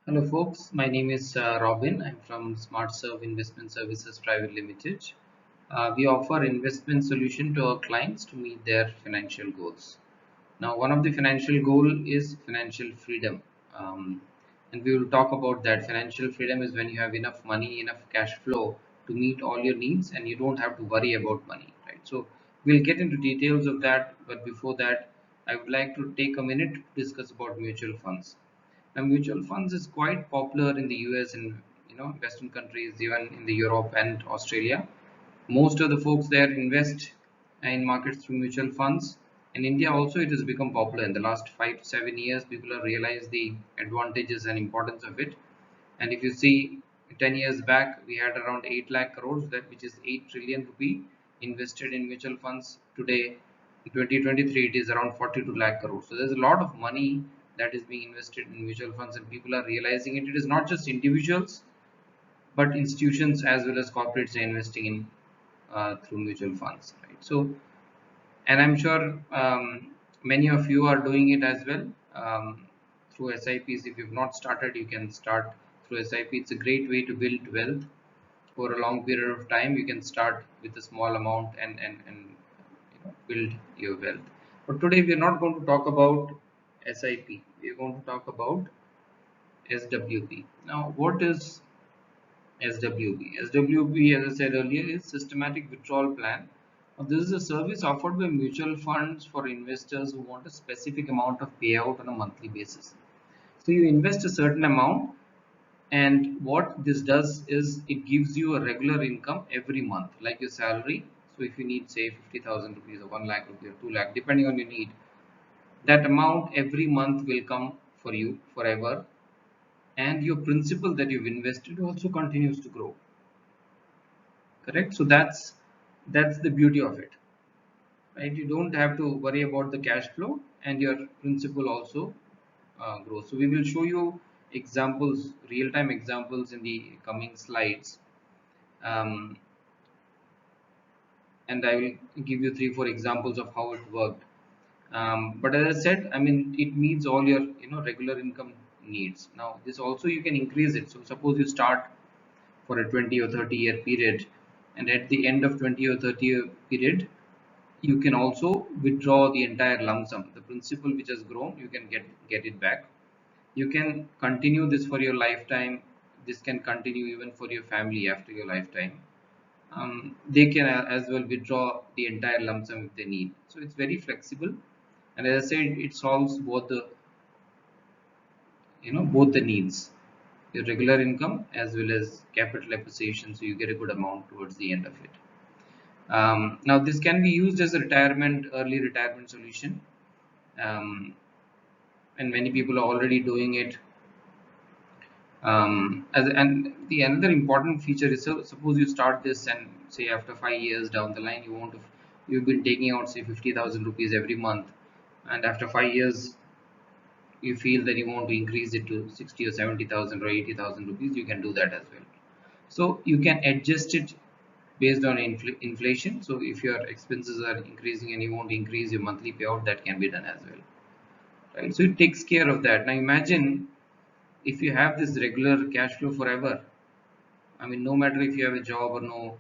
Hello folks, my name is Robin. I'm from SmartServe Investment Services Private Limited. We offer investment solution to our clients to meet their financial goals. Now, one of the financial goal is financial freedom. And we will talk about that. Financial freedom is when you have enough money, enough cash flow to meet all your needs and you don't have to worry about money, right? So we'll get into details of that, but before that, I would like to take a minute to discuss about mutual funds. Now, mutual funds is quite popular in the US and Western countries, even in the Europe and Australia. Most of the folks there invest in markets through mutual funds. In India also it has become popular in the last 5 to 7 years. People have realized the advantages and importance of it. And if you see 10 years back, we had around 8 lakh crores, that which is 8 trillion rupee invested in mutual funds. Today, in 2023, it is around 42 lakh crores. So there's a lot of money that is being invested in mutual funds, and people are realizing it. It is not just individuals, but institutions as well as corporates are investing in through mutual funds, right? So, and I'm sure many of you are doing it as well through SIPs. If you've not started, you can start through SIP. It's a great way to build wealth for a long period of time. You can start with a small amount and build your wealth. But today we are not going to talk about SIP. We are going to talk about SWP. Now, what is SWP? SWP, as I said earlier, is Systematic Withdrawal Plan. Now, this is a service offered by mutual funds for investors who want a specific amount of payout on a monthly basis. So you invest a certain amount, and what this does is it gives you a regular income every month, like your salary. So if you need, say, 50,000 rupees or 1 lakh rupees or 2 lakh, depending on your need, that amount every month will come for you forever, and your principal that you've invested also continues to grow. Correct? So that's the beauty of it, right? You don't have to worry about the cash flow, and your principal also grows. So we will show you examples, real-time examples in the coming slides, um, and I will give you 3 4 examples of how it worked. But as I said, I mean, it meets all your regular income needs. Now this also you can increase it. So suppose you start for a 20 or 30 year period, and at the end of 20 or 30 year period, you can also withdraw the entire lump sum. The principal which has grown, you can get it back. You can continue this for your lifetime. This can continue even for your family after your lifetime. They can as well withdraw the entire lump sum if they need. So it's very flexible, and as I said, it solves both the both the needs, your regular income as well as capital appreciation. So you get a good amount towards the end of it. Now this can be used as a early retirement solution, and many people are already doing it. And the another important feature is, so suppose you start this and say after 5 years down the line you've been taking out say 50,000 rupees every month, and after 5 years you feel that you want to increase it to 60 or 70,000 or 80,000 rupees, you can do that as well. So you can adjust it based on inflation. So if your expenses are increasing and you want to increase your monthly payout, that can be done as well, right? So it takes care of that. Now imagine if you have this regular cash flow forever. I mean, no matter if you have a job or no,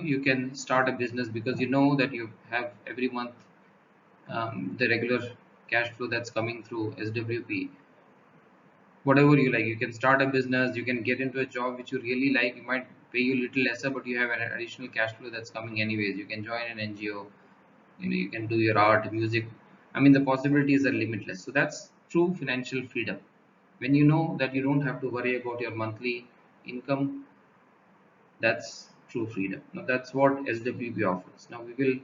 you can start a business because you know that you have every month the regular cash flow that's coming through SWP. Whatever you like, you can start a business, you can get into a job which you really like. You might pay you little lesser, but you have an additional cash flow that's coming anyways. You can join an NGO, you can do your art, music. I mean, the possibilities are limitless. So that's true financial freedom. When you know that you don't have to worry about your monthly income, that's true freedom. Now that's what SWP offers. Now we will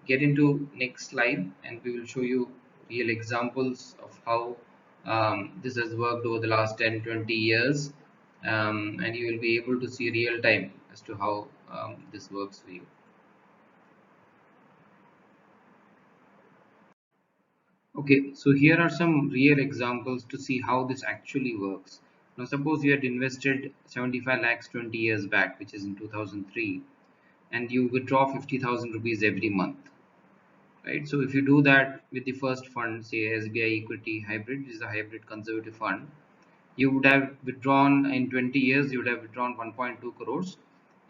get into next slide, and we will show you real examples of how this has worked over the last 10-20 years, and you will be able to see real time as to how this works for you. Okay, so here are some real examples to see how this actually works. Now suppose you had invested 75 lakhs 20 years back, which is in 2003, and you withdraw 50,000 rupees every month, right? So if you do that with the first fund, say SBI equity hybrid, which is a hybrid conservative fund, you would have withdrawn in 20 years, you would have withdrawn 1.2 crores,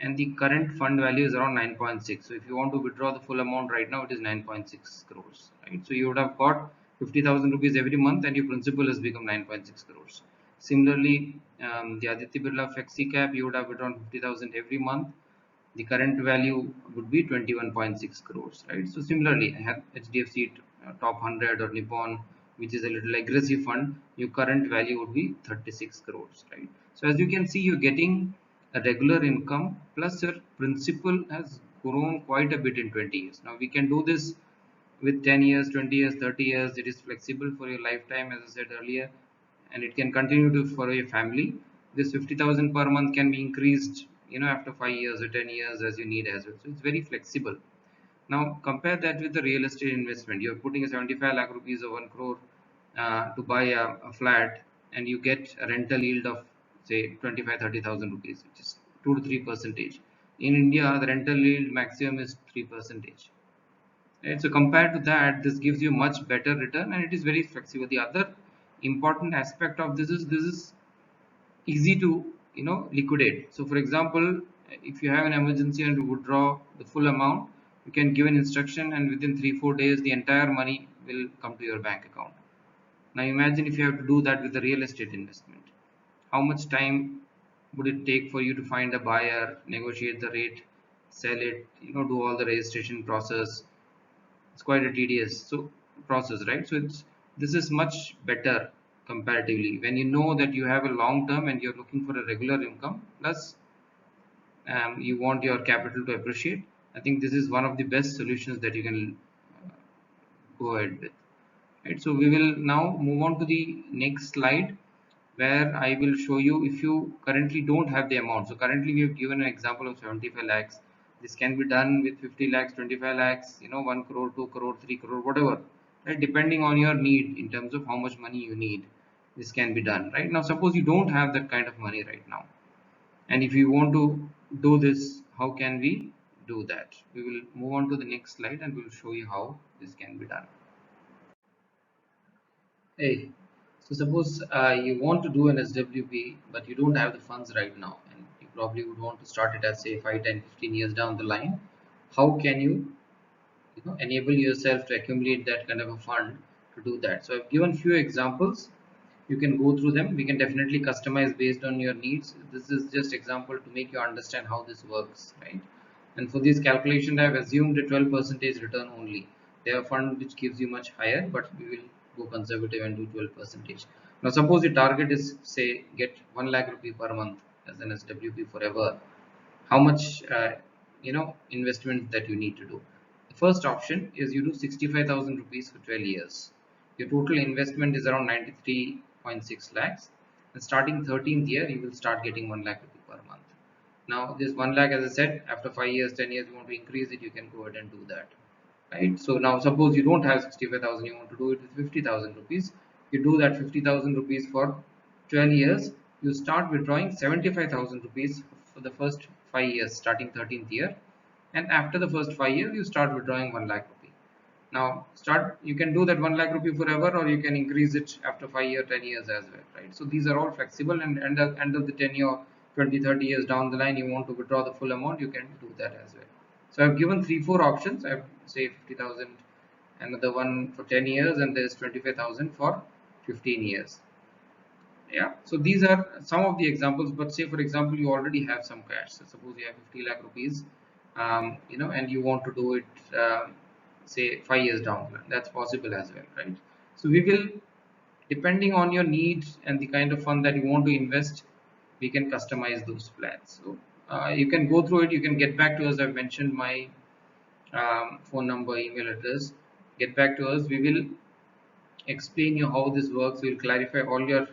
and the current fund value is around 9.6. So if you want to withdraw the full amount right now, it is 9.6 crores, right? So you would have got 50,000 rupees every month, and your principal has become 9.6 crores. Similarly, the Aditya Birla Flexi Cap, you would have withdrawn 50,000 every month. The current value would be 21.6 crores, right? So similarly, I have HDFC Top 100 or Nippon, which is a little aggressive fund, your current value would be 36 crores, right? So as you can see, you're getting a regular income plus your principal has grown quite a bit in 20 years. Now we can do this with 10 years, 20 years, 30 years. It is flexible for your lifetime, as I said earlier, and it can continue to for your family. This 50,000 per month can be increased, after 5 years or 10 years as you need as well. So it's very flexible. Now compare that with the real estate investment. You're putting a 75 lakh rupees or 1 crore to buy a flat, and you get a rental yield of say 25-30,000 rupees, which is 2 to 3 percentage. In India, the rental yield maximum is 3 percentage. Right? So compared to that, this gives you much better return, and it is very flexible. The other important aspect of this is easy to liquidate. So for example, if you have an emergency and you withdraw the full amount, you can give an instruction, and within 3-4 days the entire money will come to your bank account. Now imagine if you have to do that with a real estate investment. How much time would it take for you to find a buyer, negotiate the rate, sell it, do all the registration process? It's quite a tedious process, right? So this is much better comparatively when you know that you have a long term and you're looking for a regular income, plus you want your capital to appreciate. I think this is one of the best solutions that you can go ahead with, right? So we will now move on to the next slide, where I will show you if you currently don't have the amount. So currently we have given an example of 75 lakhs. This can be done with 50 lakhs, 25 lakhs, 1 crore, 2 crore, 3 crore, whatever, right? Depending on your need in terms of how much money you need, this can be done, right? Now suppose you don't have that kind of money right now, and if you want to do this, how can we do that? We will move on to the next slide and we'll show you how this can be done. Hey, so suppose you want to do an SWP, but you don't have the funds right now, and you probably would want to start it at say 5, 10, 15 years down the line. How can you enable yourself to accumulate that kind of a fund to do that? So I've given few examples. You can go through them. We can definitely customize based on your needs. This is just example to make you understand how this works, right? And for this calculation, I've assumed a 12% return only. They have a fund which gives you much higher, but we will go conservative and do 12%. Now suppose your target is say get 1 lakh rupee per month as an SWP forever. How much investment that you need to do? The first option is you do 65,000 rupees for 12 years. Your total investment is around 93.6 lakhs, and starting 13th year you will start getting 1 lakh rupee per month. Now this 1 lakh, as I said, after 5 years, 10 years, you want to increase it, you can go ahead and do that, right? So now suppose you don't have 65,000, you want to do it with 50,000 rupees. You do that 50,000 rupees for 12 years. You start withdrawing 75,000 rupees for the first 5 years, starting 13th year, and after the first 5 years you start withdrawing 1 lakh rupee. Now you can do that 1 lakh rupee forever, or you can increase it after 5 years, 10 years as well, right? So these are all flexible, and end of the 10 year, 20, 30 years down the line, you want to withdraw the full amount, you can do that as well. So I've given 3-4 options. I've say 50,000, another one for 10 years, and there's 25,000 for 15 years. Yeah, so these are some of the examples, but say for example you already have some cash. So suppose you have 50 lakh rupees, and you want to do it say 5 years down the line. That's possible as well, right? So we will, depending on your needs and the kind of fund that you want to invest, we can customize those plans. So you can go through it, you can get back to us. I've mentioned my phone number, email address. Get back to us. We will explain you how this works. We'll clarify all your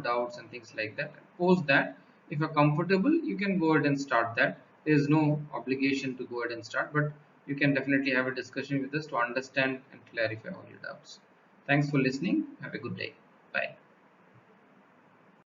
doubts and things like that. Post that, if you're comfortable, you can go ahead and start that. There's no obligation to go ahead and start, but you can definitely have a discussion with us to understand and clarify all your doubts. Thanks for listening. Have a good day. Bye.